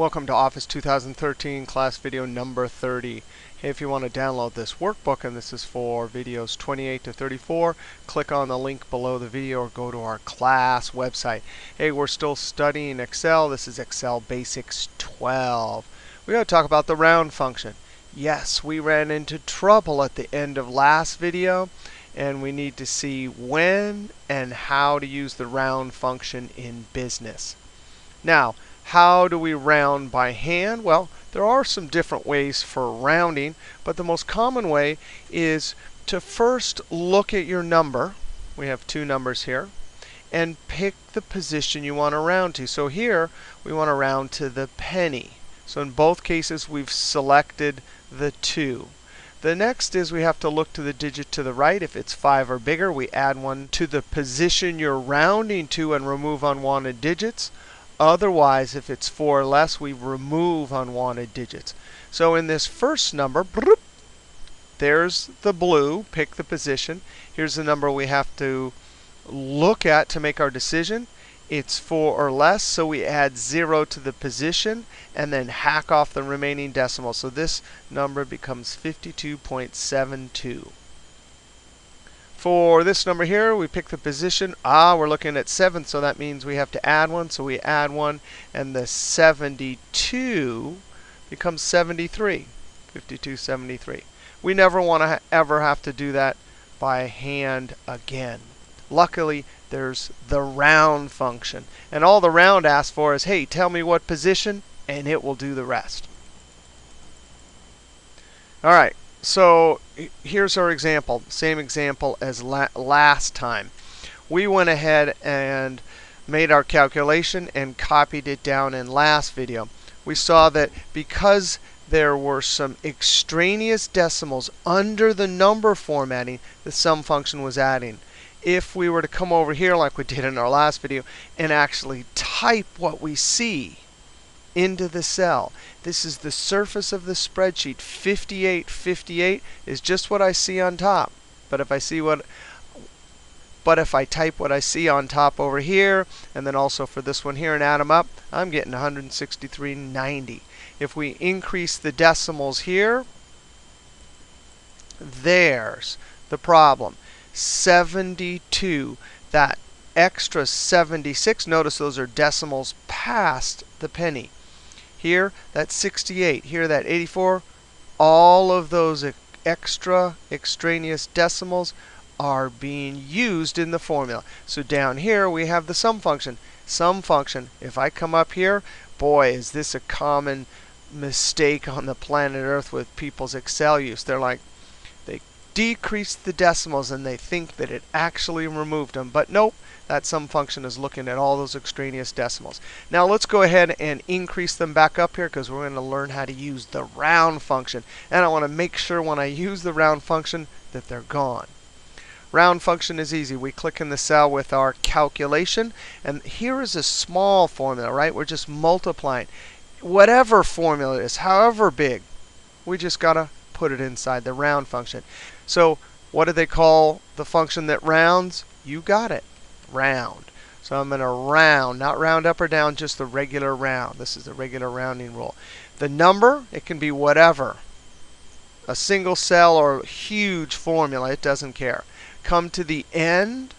Welcome to Office 2013 class video number 30. Hey, if you want to download this workbook, and this is for videos 28 to 34, click on the link below the video or go to our class website. Hey, we're still studying Excel. This is Excel Basics 12. We're going to talk about the round function. Yes, we ran into trouble at the end of last video, and we need to see when and how to use the round function in business. Now, how do we round by hand? Well, there are some different ways for rounding, but the most common way is to first look at your number. We have two numbers here, and pick the position you want to round to. So here, we want to round to the penny. So in both cases, we've selected the 2. The next is we have to look to the digit to the right. If it's 5 or bigger, we add 1 to the position you're rounding to and remove unwanted digits. Otherwise, if it's 4 or less, we remove unwanted digits. So in this first number, there's the blue, pick the position. Here's the number we have to look at to make our decision. It's 4 or less, so we add 0 to the position and then hack off the remaining decimal. So this number becomes 52.72. For this number here, we pick the position. We're looking at 7, so that means we have to add 1. So we add 1, and the 72 becomes 73. 52.73. We never want to ever have to do that by hand again. Luckily, there's the round function. And all the round asks for is, hey, tell me what position, and it will do the rest. All right. So here's our example, same example as last time. We went ahead and made our calculation and copied it down in last video. We saw that because there were some extraneous decimals under the number formatting, the sum function was adding. If we were to come over here like we did in our last video and actually type what we see into the cell. This is the surface of the spreadsheet. 5858 is just what I see on top. But if I type what I see on top over here, and then also for this one here and add them up, I'm getting 163.90. If we increase the decimals here, there's the problem. 72. That extra 76, notice those are decimals past the penny. Here, that's 68. Here, that 84. All of those extra extraneous decimals are being used in the formula. So down here, we have the sum function. Sum function, if I come up here, boy, is this a common mistake on the planet Earth with people's Excel use. They're like, they decrease the decimals and they think that it actually removed them. But nope. That sum function is looking at all those extraneous decimals. Now let's go ahead and increase them back up here because we're going to learn how to use the round function. And I want to make sure when I use the round function that they're gone. Round function is easy. We click in the cell with our calculation. And here is a small formula, right? We're just multiplying. Whatever formula it is, however big, we just got to put it inside the round function. So what do they call the function that rounds? You got it. Round. So I'm going to round, not round up or down, just the regular round. This is the regular rounding rule. The number, it can be whatever. A single cell or a huge formula, it doesn't care. Come to the end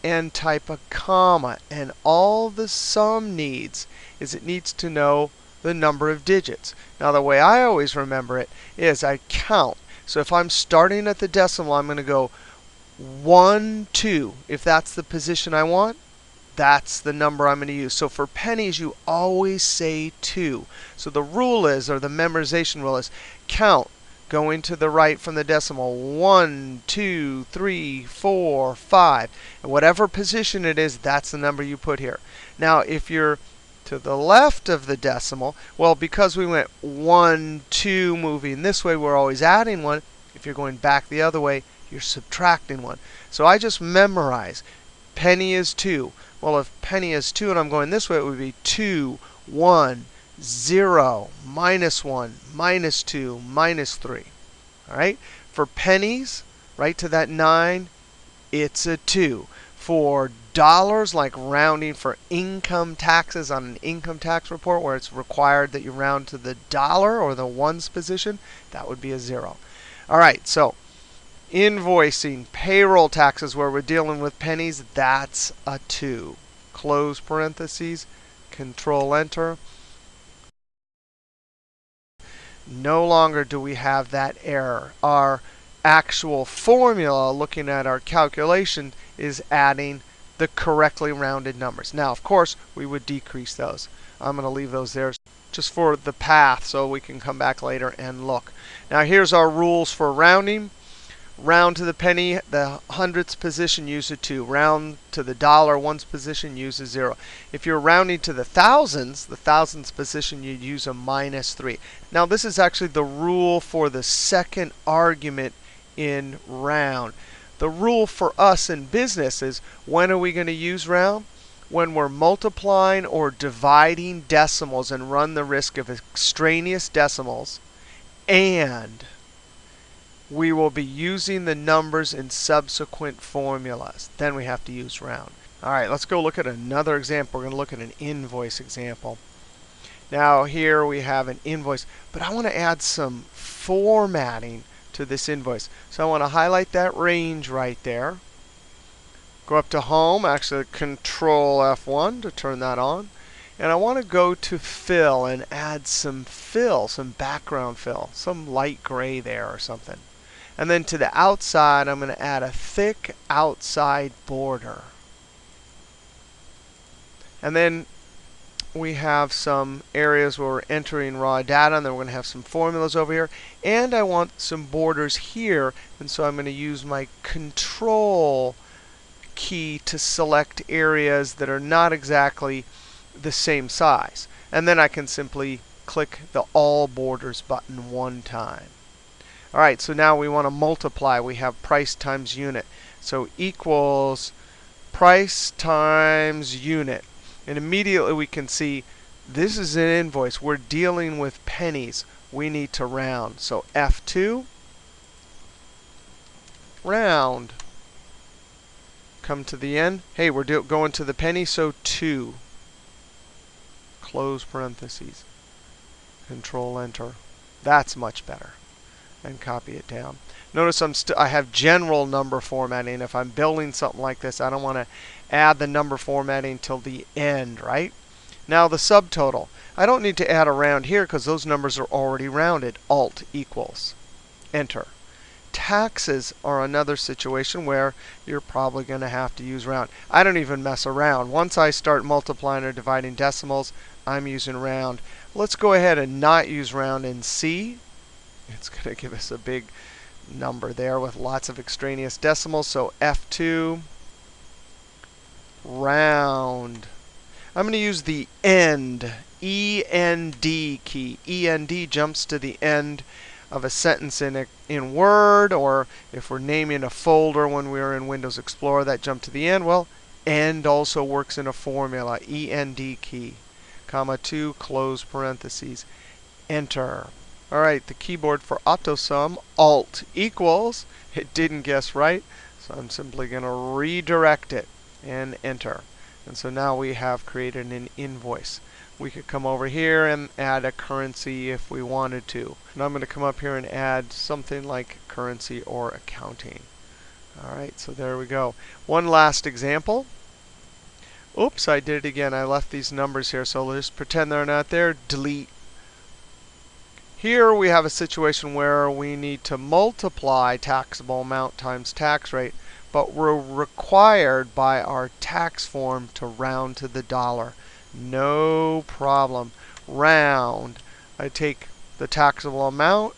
and type a comma. And all the sum needs is it needs to know the number of digits. Now the way I always remember it is I count. So if I'm starting at the decimal, I'm going to go 1, 2. If that's the position I want, that's the number I'm going to use. So for pennies, you always say 2. So the rule is, or the memorization rule is, count going to the right from the decimal. 1, 2, 3, 4, 5. And whatever position it is, that's the number you put here. Now if you're to the left of the decimal, well, because we went 1, 2 moving this way, we're always adding 1. If you're going back the other way, you're subtracting 1. So I just memorize. Penny is 2. Well, if penny is 2 and I'm going this way, it would be 2, 1, 0, minus 1, minus 2, minus 3. All right? For pennies, right to that 9, it's a 2. For dollars, like rounding for income taxes on an income tax report where it's required that you round to the dollar or the ones position, that would be a 0. All right, so invoicing, payroll taxes where we're dealing with pennies, that's a 2. Close parentheses, Control Enter. No longer do we have that error. Our actual formula, looking at our calculation, is adding the correctly rounded numbers. Now, of course, we would decrease those. I'm going to leave those there just for the path so we can come back later and look. Now, here's our rules for rounding. Round to the penny, the hundredths position, use a 2. Round to the dollar ones position, use a 0. If you're rounding to the thousands position, you'd use a -3. Now this is actually the rule for the second argument in round. The rule for us in business is, when are we going to use round? When we're multiplying or dividing decimals and run the risk of extraneous decimals, and we will be using the numbers in subsequent formulas. Then we have to use round. All right, let's go look at another example. We're going to look at an invoice example. Now here we have an invoice, but I want to add some formatting to this invoice. So I want to highlight that range right there. Go up to Home, actually Control F1 to turn that on. And I want to go to Fill and add some fill, some background fill, some light gray there or something. And then to the outside, I'm going to add a thick outside border. And then we have some areas where we're entering raw data, and then we're going to have some formulas over here. And I want some borders here, and so I'm going to use my Control key to select areas that are not exactly the same size. And then I can simply click the All Borders button one time. All right, so now we want to multiply. We have price times unit. So equals price times unit. And immediately we can see this is an invoice. We're dealing with pennies. We need to round. So F2, round. Come to the end. Hey, we're going to the penny, so 2. Close parentheses. Control Enter. That's much better. And copy it down. Notice I have general number formatting. If I'm building something like this, I don't want to add the number formatting till the end, right? Now the subtotal. I don't need to add a round here because those numbers are already rounded. Alt equals. Enter. Taxes are another situation where you're probably going to have to use round. I don't even mess around. Once I start multiplying or dividing decimals, I'm using round. Let's go ahead and not use round in C. It's going to give us a big number there with lots of extraneous decimals. So F2, round. I'm going to use the end, END key. END jumps to the end of a sentence in Word, or if we're naming a folder when we were in Windows Explorer, that jumped to the end. Well, end also works in a formula, END key, comma 2, close parentheses, Enter. All right, the keyboard for AutoSum, Alt equals. It didn't guess right, so I'm simply going to redirect it and Enter. And so now we have created an invoice. We could come over here and add a currency if we wanted to. And I'm going to come up here and add something like currency or accounting. All right, so there we go. One last example. Oops, I did it again. I left these numbers here, so let's pretend they're not there. Delete. Here we have a situation where we need to multiply taxable amount times tax rate, but we're required by our tax form to round to the dollar. No problem. Round. I take the taxable amount,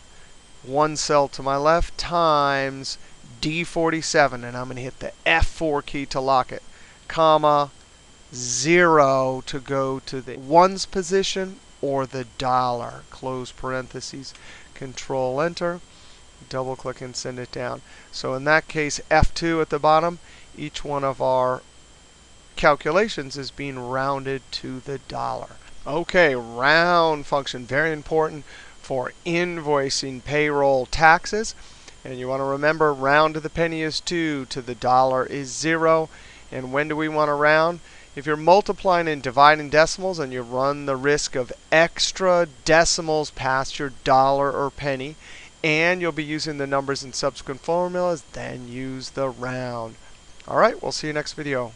one cell to my left, times D47, and I'm going to hit the F4 key to lock it, comma, 0 to go to the ones position or the dollar. Close parentheses, Control Enter, double click and send it down. So in that case, F2 at the bottom, each one of our calculations is being rounded to the dollar. Okay, round function, very important for invoicing, payroll, taxes. And you want to remember, round to the penny is 2, to the dollar is 0. And when do we want to round? If you're multiplying and dividing decimals and you run the risk of extra decimals past your dollar or penny, and you'll be using the numbers in subsequent formulas, then use the round. All right, we'll see you next video.